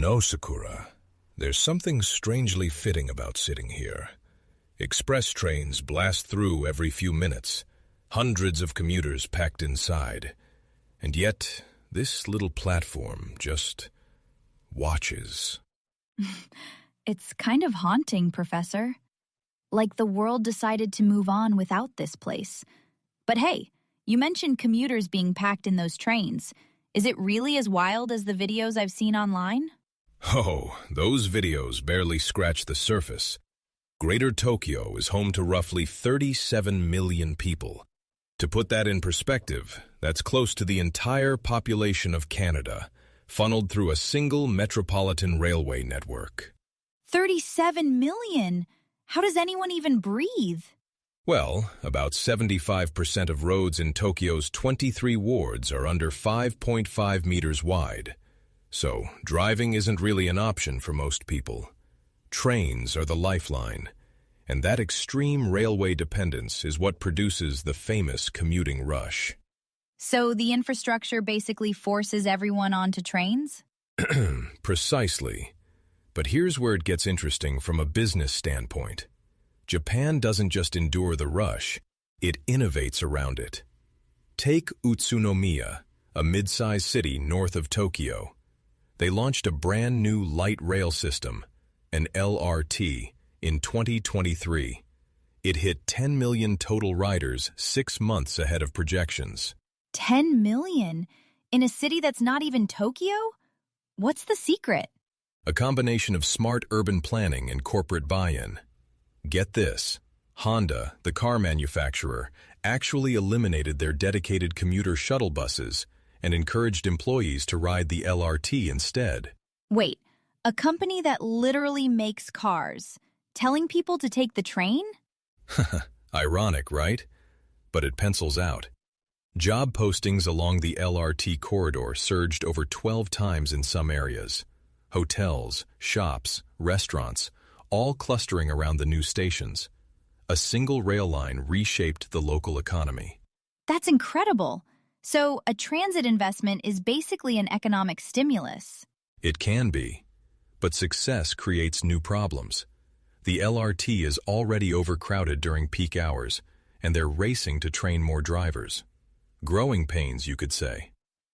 Sakura. There's something strangely fitting about sitting here. Express trains blast through every few minutes, hundreds of commuters packed inside. And yet, this little platform just watches. It's kind of haunting, Professor. Like the world decided to move on without this place. But hey, you mentioned commuters being packed in those trains. Is it really as wild as the videos I've seen online? Oh, those videos barely scratch the surface. Greater Tokyo is home to roughly 37 million people. To put that in perspective, that's close to the entire population of Canada, funneled through a single metropolitan railway network. 37 million? How does anyone even breathe? Well, about 75% of roads in Tokyo's 23 wards are under 5.5 meters wide. So, driving isn't really an option for most people. Trains are the lifeline, and that extreme railway dependence is what produces the famous commuting rush. So the infrastructure basically forces everyone onto trains? Precisely. But here's where it gets interesting from a business standpoint. Japan doesn't just endure the rush, it innovates around it. Take Utsunomiya, a mid-sized city north of Tokyo. They launched a brand new light rail system, an LRT, in 2023. It hit 10 million total riders 6 months ahead of projections. 10 million? In a city that's not even Tokyo? What's the secret? A combination of smart urban planning and corporate buy-in. Get this, Honda, the car manufacturer, actually eliminated their dedicated commuter shuttle buses and encouraged employees to ride the LRT instead. Wait, a company that literally makes cars, telling people to take the train? Ironic, right? But it pencils out. Job postings along the LRT corridor surged over 12 times in some areas. Hotels, shops, restaurants, all clustering around the new stations. A single rail line reshaped the local economy. That's incredible. So a transit investment is basically an economic stimulus. It can be, but success creates new problems. The LRT is already overcrowded during peak hours, and they're racing to train more drivers. Growing pains, you could say.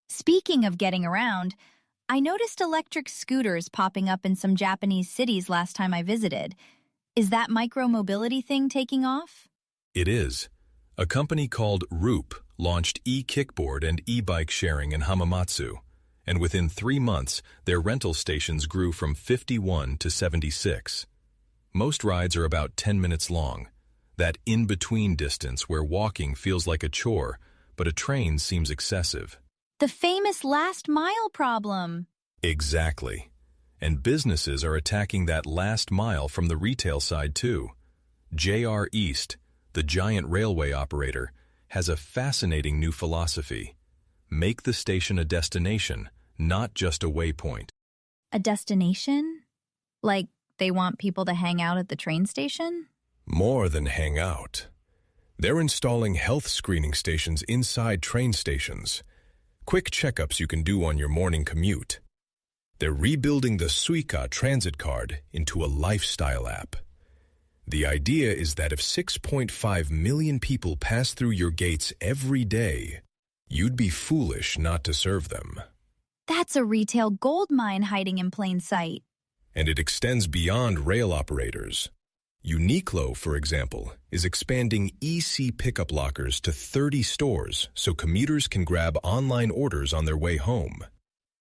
Speaking of getting around, I noticed electric scooters popping up in some Japanese cities last time I visited. Is that micro-mobility thing taking off? It is. A company called Roop launched e-kickboard and e-bike sharing in Hamamatsu, and within 3 months, their rental stations grew from 51 to 76. Most rides are about 10 minutes long, that in-between distance where walking feels like a chore, but a train seems excessive. The famous last mile problem. Exactly. And businesses are attacking that last mile from the retail side too. JR East, the giant railway operator, has a fascinating new philosophy. Make the station a destination, not just a waypoint. A destination? Like they want people to hang out at the train station? More than hang out. They're installing health screening stations inside train stations. Quick checkups you can do on your morning commute. They're rebuilding the Suica transit card into a lifestyle app. The idea is that if 6.5 million people pass through your gates every day, you'd be foolish not to serve them. That's a retail goldmine hiding in plain sight. And it extends beyond rail operators. Uniqlo, for example, is expanding EC pickup lockers to 30 stores so commuters can grab online orders on their way home.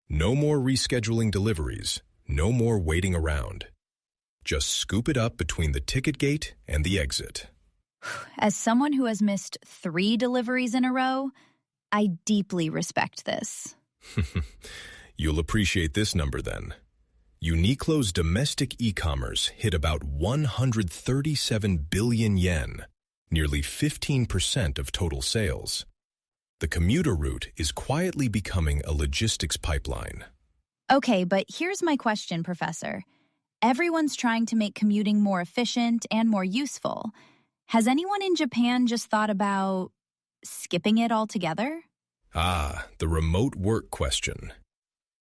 No more rescheduling deliveries, no more waiting around. Just scoop it up between the ticket gate and the exit. As someone who has missed 3 deliveries in a row, I deeply respect this. You'll appreciate this number then. Uniqlo's domestic e-commerce hit about 137 billion yen, nearly 15% of total sales. The commuter route is quietly becoming a logistics pipeline. Okay, but here's my question, Professor. Everyone's trying to make commuting more efficient and more useful. Has anyone in Japan just thought about skipping it altogether? The remote work question.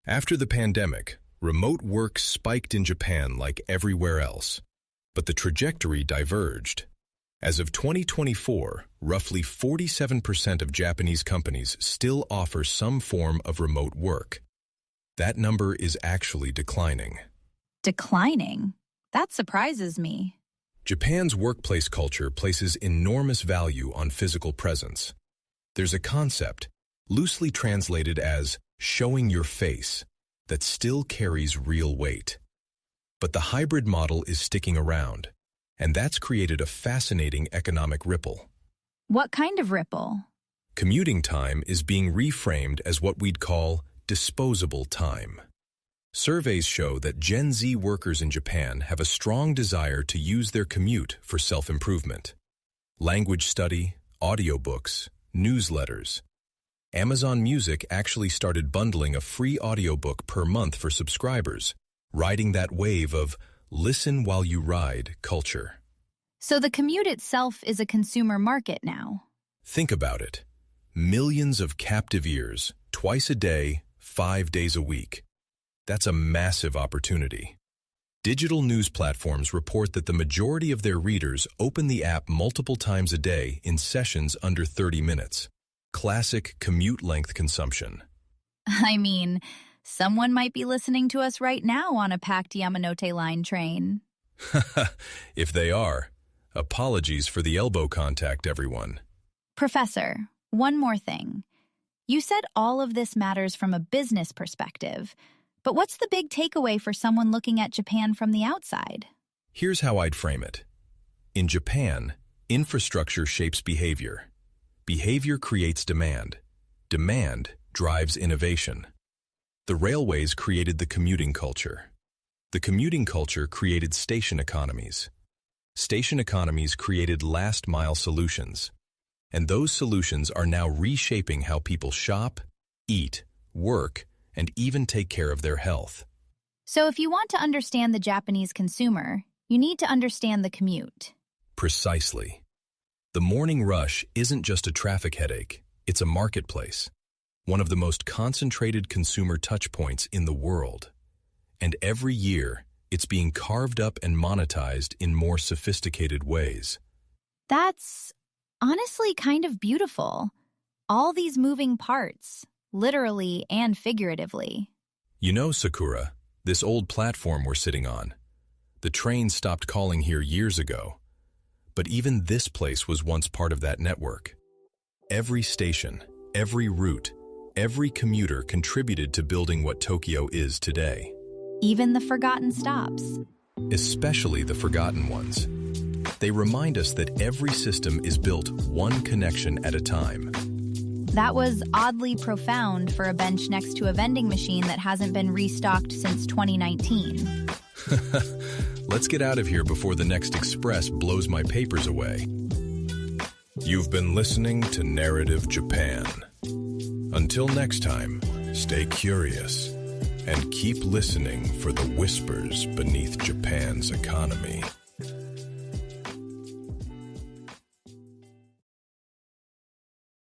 After the pandemic, Remote work spiked in Japan like everywhere else, but the trajectory diverged. As of 2024, roughly 47% of Japanese companies still offer some form of remote work. That number is actually declining. Declining? That surprises me. Japan's workplace culture places enormous value on physical presence. There's a concept, loosely translated as showing your face, that still carries real weight. But the hybrid model is sticking around, and that's created a fascinating economic ripple. What kind of ripple? Commuting time is being reframed as what we'd call disposable time. Surveys show that Gen Z workers in Japan have a strong desire to use their commute for self-improvement. Language study, audiobooks, newsletters. Amazon Music actually started bundling a free audiobook per month for subscribers, riding that wave of listen while you ride culture. So the commute itself is a consumer market now. Think about it. Millions of captive ears, twice a day, 5 days a week. That's a massive opportunity. Digital news platforms report that the majority of their readers open the app multiple times a day in sessions under 30 minutes. Classic commute-length consumption. I mean, someone might be listening to us right now on a packed Yamanote line train. If they are, apologies for the elbow contact, everyone. Professor, one more thing. You said all of this matters from a business perspective, but what's the big takeaway for someone looking at Japan from the outside? Here's how I'd frame it. In Japan, infrastructure shapes behavior. Behavior creates demand. Demand drives innovation. The railways created the commuting culture. The commuting culture created station economies. Station economies created last-mile solutions. And those solutions are now reshaping how people shop, eat, work, and even take care of their health. So if you want to understand the Japanese consumer, you need to understand the commute. Precisely. The morning rush isn't just a traffic headache, it's a marketplace, one of the most concentrated consumer touchpoints in the world. And every year, it's being carved up and monetized in more sophisticated ways. That's honestly kind of beautiful. All these moving parts, literally and figuratively. You know, Sakura, this old platform we're sitting on, the train stopped calling here years ago. But even this place was once part of that network. Every station, every route, every commuter contributed to building what Tokyo is today. Even the forgotten stops. Especially the forgotten ones. They remind us that every system is built one connection at a time. That was oddly profound for a bench next to a vending machine that hasn't been restocked since 2019. Let's get out of here before the next express blows my papers away. You've been listening to Narrative Japan. Until next time, stay curious and keep listening for the whispers beneath Japan's economy.